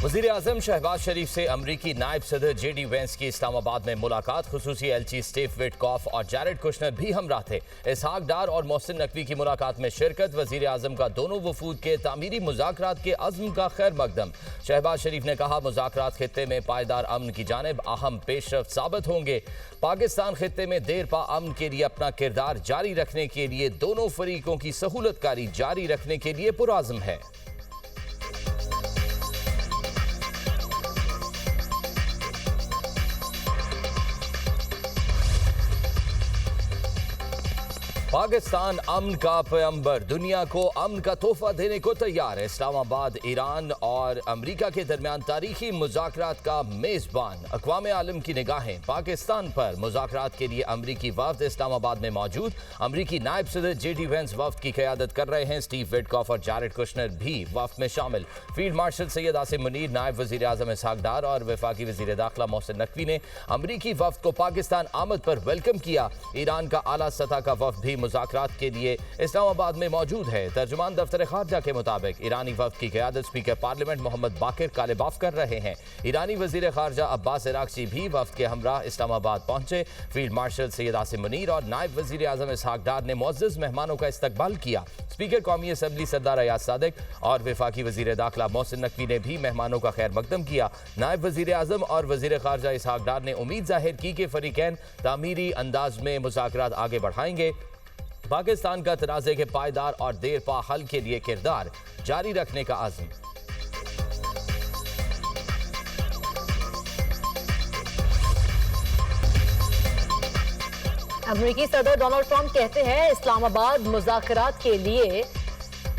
वज़ीर आज़म शहबाज शरीफ से अमरीकी नायब सदर JD वेंस की इस्लामाबाद में मुलाकात। खुसूसी एलची स्टीव विटकॉफ और जैरेड कुशनर भी हमरा थे। इसहाक डार और मोहसिन नकवी की मुलाकात में शिरकत। वज़ीर आज़म का दोनों वफूद के तामीरी मुज़ाकरात के अज़्म का खैर मकदम। शहबाज शरीफ ने कहा, मुज़ाकरात खित्ते में पायदार अमन की जानिब अहम पेशरफ्त साबित होंगे। पाकिस्तान खित्ते में देर पा अमन के लिए अपना किरदार जारी रखने के लिए दोनों फरीकों की सहूलतकारी जारी रखने के लिए पुरआज़्म है। पाकिस्तान अमन का पैगंबर दुनिया को अमन का तोहफा देने को तैयार है। इस्लामाबाद ईरान और अमरीका के दरमियान तारीखी मुज़ाकरात का मेज़बान। अक़वाम आलम की निगाहें पाकिस्तान पर। मुज़ाकरात के लिए अमरीकी वफ़द इस्लामाबाद में मौजूद। अमरीकी नायब सदर JD वेंस वफ़द की क़यादत कर रहे हैं। स्टीव विटकॉफ और जैरेड कुशनर भी वफ़द में शामिल। फील्ड मार्शल सैयद आसिम मुनीर, नायब वज़ीर आज़म इसहाक डार और वफाकी वज़ीर दाखिला मोहसिन नकवी ने अमरीकी वफ़द को पाकिस्तान आमद पर वेलकम किया। ईरान का आला सतह का वफ़द भी मुज़ाकरात के लिए इस्लामाबाद में मौजूद है। तर्जुमान दफ्तर खारजा के मुताबिक ईरानी वफ़द की क़यादत स्पीकर पार्लियामेंट मोहम्मद बाकिर कालिबाफ कर रहे हैं। ईरानी वज़ीर खारजा अब्बास इराक़ची भी वफ़द के हमरा इस्लामाबाद पहुंचे। फील्ड मार्शल सैयद आसिम मुनीर और नायब वज़ीर आज़म इसहाक डार ने मुअज़्ज़ज़ मेहमानों का इस्तकबाल किया। स्पीकर कौमी असम्बली सरदार अयाज सादिक और वफाकी वज़ीर दाखिला मोहसिन नकवी ने भी मेहमानों का खैर मकदम किया। नायब वज़ीर आज़म और वज़ीर खारजा इसहाक डार ने उम्मीद जाहिर की कि फ़रीक़ैन तामीरी अंदाज में मुज़ाकरात आगे बढ़ाएंगे। पाकिस्तान का तनाज़े के पायदार और देर पा हल के लिए किरदार जारी रखने का आज़म। अमेरिकी सदर डोनाल्ड ट्रंप कहते हैं, इस्लामाबाद मुज़ाकरात के लिए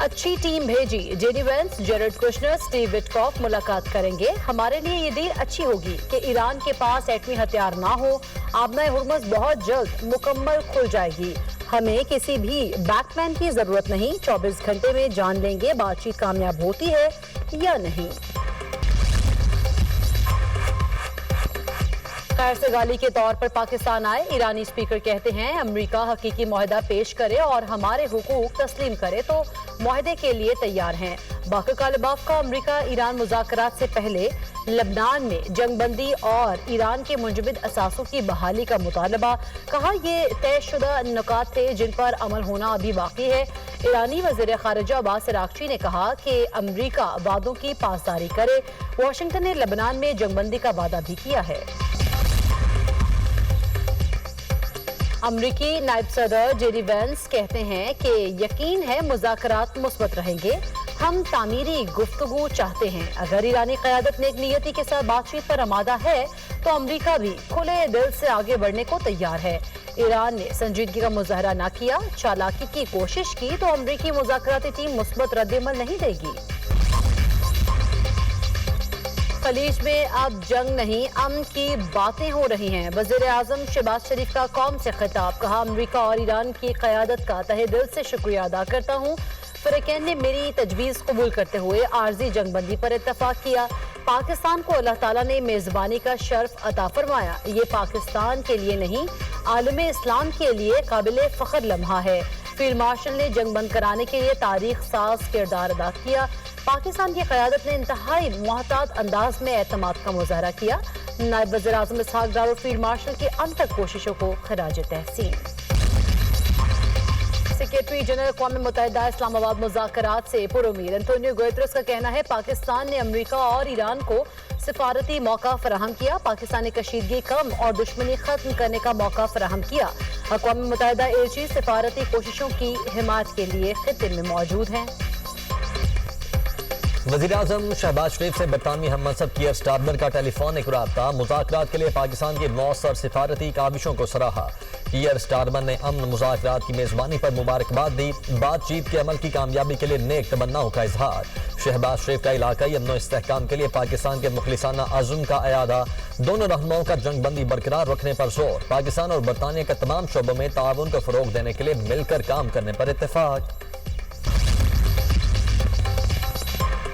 अच्छी टीम भेजी। JD Vance, Jared Kushner, Steve Witkoff मुलाकात करेंगे। हमारे लिए ये डील अच्छी होगी कि ईरान के पास एटमी हथियार ना हो। आबना हुर्मुज़ बहुत जल्द मुकम्मल खुल जाएगी। हमें किसी भी बैकमैन की जरूरत नहीं। 24 घंटे में जान लेंगे बातचीत कामयाब होती है या नहीं। खैर सगाली के तौर पर पाकिस्तान आए ईरानी स्पीकर कहते हैं, अमेरिका हकीकी मुआहदा पेश करे और हमारे हुकूक तस्लीम करे तो मुआहदे के लिए तैयार हैं। बाकिर कालिबाफ का अमेरिका ईरान मुज़ाकरात से पहले लबनान में जंगबंदी और ईरान के मुंजमद असासों की बहाली का मुतालबा। कहा, ये तयशुदा नुकात थे जिन पर अमल होना अभी बाकी है। ईरानी वज़ीर ख़ारिजा अब्बास इराक़ची ने कहा कि अमेरिका वादों की पासदारी करे। वाशिंगटन ने लबनान में जंगबंदी का वादा भी किया है। अमरीकी नायब सदर JD वेंस कहते हैं कि यकीन है मुज़ाकरात मुस्बत रहेंगे। हम तामीरी गुफ्तगू चाहते हैं। अगर ईरानी क़यादत नेक नियति के साथ बातचीत पर आमादा है तो अमरीका भी खुले दिल से आगे बढ़ने को तैयार है। ईरान ने संजीदगी का मुजाहरा न किया, चालाकी की कोशिश की तो अमरीकी मुज़ाकराती टीम मुस्बत रद्द-ए-अमल नहीं देगी। खलीज में अब जंग नहीं, अमन की बातें हो रही हैं। वज़ीर आज़म शहबाज शरीफ का कौम से खिताब। कहा, अमेरिका और ईरान की क़यादत का तहे दिल से शुक्रिया अदा करता हूँ। फ़रीक़ैन ने मेरी तजवीज़ कबूल करते हुए आर्जी जंगबंदी पर इत्तफ़ाक़ किया। पाकिस्तान को अल्लाह ताला ने मेज़बानी का शर्फ अता फरमाया। ये पाकिस्तान के लिए नहीं, आलमे इस्लाम के लिए काबिल फ़ख्र लम्हा है। फील्ड मार्शल ने जंग बंद कराने के लिए तारीख साज किरदार अदा किया। पाकिस्तान की क़यादत ने इंतहाई मुहतात अंदाज में एतमाद का मुजाहरा किया। नायब वज़ीर आज़म इसहाक डार और फील्ड मार्शल की अनथक कोशिशों को खिराज तहसीन। सेक्रेटरी जनरल अक़वाम मुत्तहिदा इस्लामाबाद मुज़ाकरात से पुरुमीद। एंटोनियो गुतेरेस का कहना है, पाकिस्तान ने अमेरिका और ईरान को सिफारती मौका फराहम किया। पाकिस्तान ने कशीदगी कम और दुश्मनी खत्म करने का मौका फराहम किया। अक़वाम मुत्तहिदा एजेंसी सिफारती कोशिशों की हिमायत के लिए खित्ते में मौजूद हैं। वज़ीर आज़म शहबाज शरीफ से बरतानवी हममंसब कीयर स्टारमर का टेलीफोनिक राब्ता। मुज़ाकरात के लिए पाकिस्तान की मौसर सिफारती काविशों को सराहा। कीयर स्टारमर ने अमन मुज़ाकरात की मेज़बानी पर मुबारकबाद दी। बातचीत के अमल की कामयाबी के लिए नेक तमन्नाओं का इजहार। शहबाज शरीफ का इलाकाई अमन इस्तेहकाम के लिए पाकिस्तान के मुखलिसाना अज़्म का अयादा। दोनों रहनुमाओं का जंगबंदी बरकरार रखने पर जोर। पाकिस्तान और बरतानिया के तमाम शोबों में ताउन को फ़रोग देने के लिए मिलकर काम करने पर इत्तेफाक।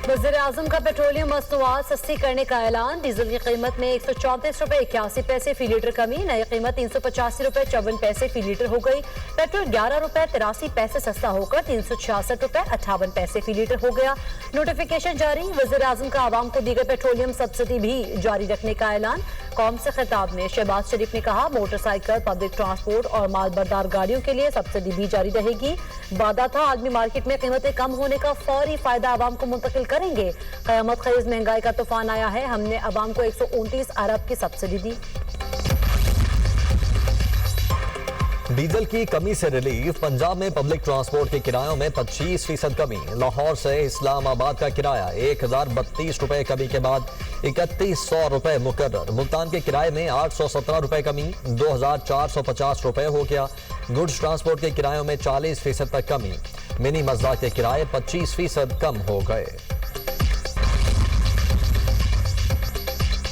वज़ीर आज़म का पेट्रोलियम मसनूआत सस्ती करने का ऐलान। डीजल की कीमत में 134 रुपए 81 पैसे फी लीटर कमी, नई कीमत 385 रुपए 54 पैसे फी लीटर हो गई। पेट्रोल 11 रुपए 83 पैसे सस्ता होकर 366 रुपए 58 पैसे फी लीटर हो गया। नोटिफिकेशन जारी। वज़ीर आज़म का आवाम को दी गई पेट्रोलियम सब्सिडी भी जारी रखने का ऐलान। कौम से खिताब में शहबाज शरीफ ने कहा, मोटरसाइकिल, पब्लिक ट्रांसपोर्ट और मालबरदार गाड़ियों के लिए सब्सिडी भी जारी रहेगी। वादा था आलमी मार्केट में कीमतें कम होने का फौरी फायदा आवाम को मुंतकिल करेंगे। क़यामत ख़ेज़ महंगाई का तूफान आया है, हमने आवाम को 129 अरब की सब्सिडी दी। डीजल की कमी से रिलीफ। पंजाब में पब्लिक ट्रांसपोर्ट के किरायों में 25% कमी। लाहौर से इस्लामाबाद का किराया 1032 रुपए कमी के बाद 3100 रुपए मुकर्रर। मुल्तान के किराए में 817 रुपए कमी, 2450 रुपए हो गया। गुड्स ट्रांसपोर्ट के किरायों में 40% तक कमी। मिनी मज़दा के किराए 25% कम हो गए।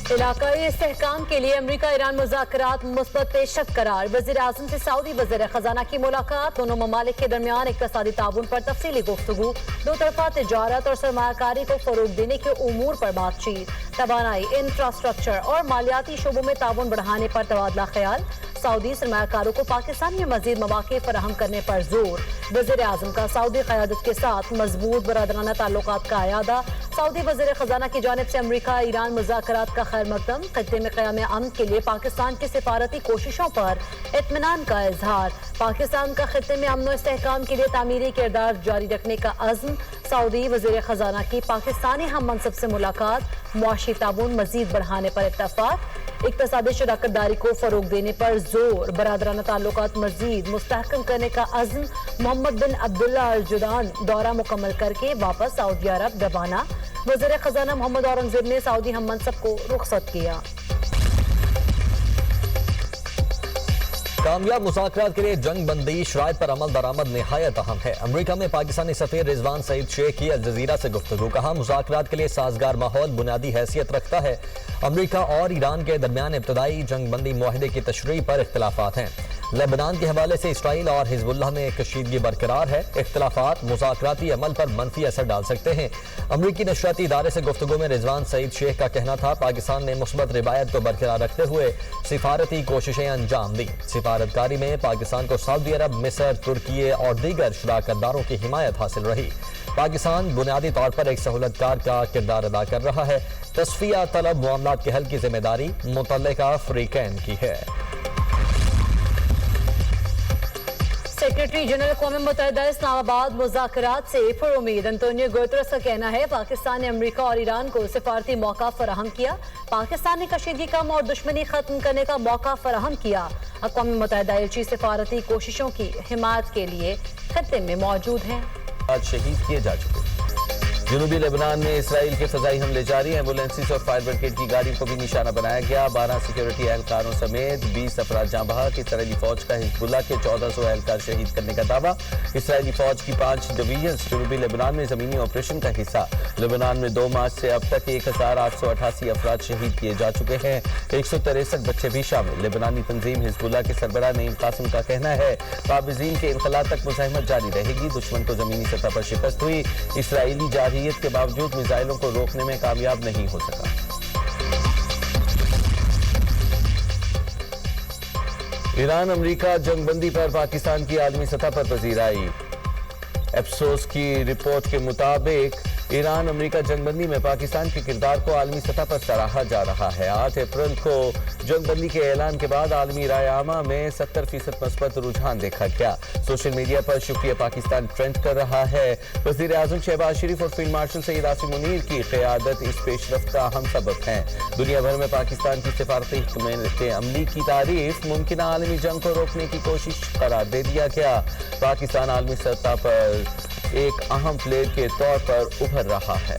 इलाकाई इस्तेहकाम के लिए अमरीका ईरान मुज़ाकरात मुस्बत पेशरफ्त करार। वज़ीर आज़म से सऊदी वज़ीर खजाना की मुलाकात। दोनों ममालिक के दरमियान इक़्तिसादी ताउन पर तफसीली गुफ्तगू। दो तरफा तिजारत और सरमायाकारी को फ़रोग देने के उमूर पर बातचीत। तवानाई, इंफ्रास्ट्रक्चर और मालियाती शोबों में ताउन बढ़ाने पर तबादला ख्याल। सऊदी सरमायाकारों को पाकिस्तान में मज़ीद मौक़े फराहम करने पर जोर। वज़ीर आज़म का सऊदी क़यादत के साथ मजबूत बरादराना ताल्लुकात का अयादा। सऊदी वज़ीर खजाना की जानिब से अमरीका ईरान मुज़ाकरात का खैर मकदम। खत्ते में क़याम अमन के लिए पाकिस्तान की सिफारती कोशिशों पर इत्मीनान का इजहार। पाकिस्तान का खत्ते में अमन और इस्तेहकाम के लिए तामीरी किरदार जारी रखने का अज़्म। सऊदी वज़ीर खजाना की पाकिस्तानी हम मनसब से मुलाकात। मुआशी ताउन मजीद बढ़ाने पर इत्तफाक। इक़्तिसादी शराकतदारी को फ़रोग देने पर जोर। बरादराना ताल्लुकात मजीद मुस्तहकम करने का अज़्म। मोहम्मद बिन अब्दुल्ला अल जुदान दौरा मुकम्मल करके वापस सऊदी अरब रवाना। वज़ीर खजाना मोहम्मद औरंगज़ेब ने सऊदी हम मनसब को रुखसत किया। कामयाब मुज़ाकरात के लिए जंग बंदी शराइत पर अमल दरामद निहायत अहम है। अमरीका में पाकिस्तानी सफ़ीर रिजवान सईद शेख की अल जज़ीरा से गुफ्तगू। कहा, मुज़ाकरात के लिए साजगार माहौल बुनियादी हैसियत रखता है। अमरीका और ईरान के दरमियान इब्तदाई जंग बंदी मुआहदे की तशरीह पर इख्तिलाफात हैं। लेबनान के हवाले से इसराइल और हिजबुल्लाह में कशीदगी बरकरार है। इख्तिलाफात मुज़ाकराती अमल पर मनफी असर डाल सकते हैं। अमरीकी नशरियाती इदारे से गुफ्तगू में रिजवान सईद शेख का कहना था, पाकिस्तान ने मुस्बत रिवायत को बरकरार रखते हुए सिफारती कोशिशें अंजाम दी। सिफारतकारी में पाकिस्तान को सऊदी अरब, मिस्र, तुर्की और दीगर शराकतदारों की हिमायत हासिल रही। पाकिस्तान बुनियादी तौर पर एक सहूलतकार का किरदार अदा कर रहा है। तस्फिया तलब मामलात के हल की जिम्मेदारी मुतल्लिका फ्रीकैन की है। सेक्रेटरी जनरल क़ौम मुत्तहिदा इस्लामाबाद मुज़ाकरात से पुरुमीद। अंतोनियो गुतेरेस का कहना है, पाकिस्तान ने अमरीका और ईरान को सिफारती मौका फराहम किया। पाकिस्तान ने कशीदगी कम और दुश्मनी खत्म करने का मौका फराहम किया। क़ौम मुत्तहिदा एजेंसी सिफारती कोशिशों की हिमायत के लिए खत्ते में मौजूद हैं। आज शहीद किए जा चुके। जनूबी लेबनान में इसराइल के फजाई हमले जारी। एम्बुलेंसेस और फायर ब्रिगेड की गाड़ी को भी निशाना बनाया गया। 12 सिक्योरिटी एहलकारों समेत 20 अफराद जाँ बहक। इसराइली फौज का हिजबुल्लाह के 1400 एहलकार शहीद करने का दावा। इसराइली फौज की 5 डिवीजन जनूबी लेबनान में जमीनी ऑपरेशन का हिस्सा। लेबनान में 2 मार्च से अब तक 1888 अफराद शहीद किए जा चुके हैं। 163 बच्चे भी शामिल। लेबनानी तंजीम हिजबुल्लाह के सरबराह नईम कासिम का कहना है, काबिज़ीन के इनखला तक मुज़ाहिमत जारी रहेगी। दुश्मन को जमीनी सतह पर शिकस्त हुई। इसराइली जारहियत के बावजूद मिसाइलों को रोकने में कामयाब नहीं हो सका। ईरान अमरीका जंगबंदी पर पाकिस्तान की आलमी सतह पर पजीराई। एप्सोस की रिपोर्ट के मुताबिक ईरान अमरीका जंगबंदी में पाकिस्तान के किरदार को आलमी सतह पर सराहा जा रहा है। 8 अप्रैल को जंगबंदी के ऐलान के बाद आलमी राय आमा में 70% मस्बत रुझान देखा गया। सोशल मीडिया पर शुक्रिया पाकिस्तान ट्रेंड कर रहा है। वज़ीर आज़म शहबाज शरीफ और फील्ड मार्शल सईद आसिम मुनीर की क़यादत इस पेशरफ्त का अहम सबब है। दुनिया भर में पाकिस्तान की सिफारती हिकमत अमली की तारीफ मुमकिन आलमी जंग को रोकने की कोशिश करार दे दिया गया। पाकिस्तान आलमी सतह पर एक अहम प्लेयर के तौर पर उभर रहा है।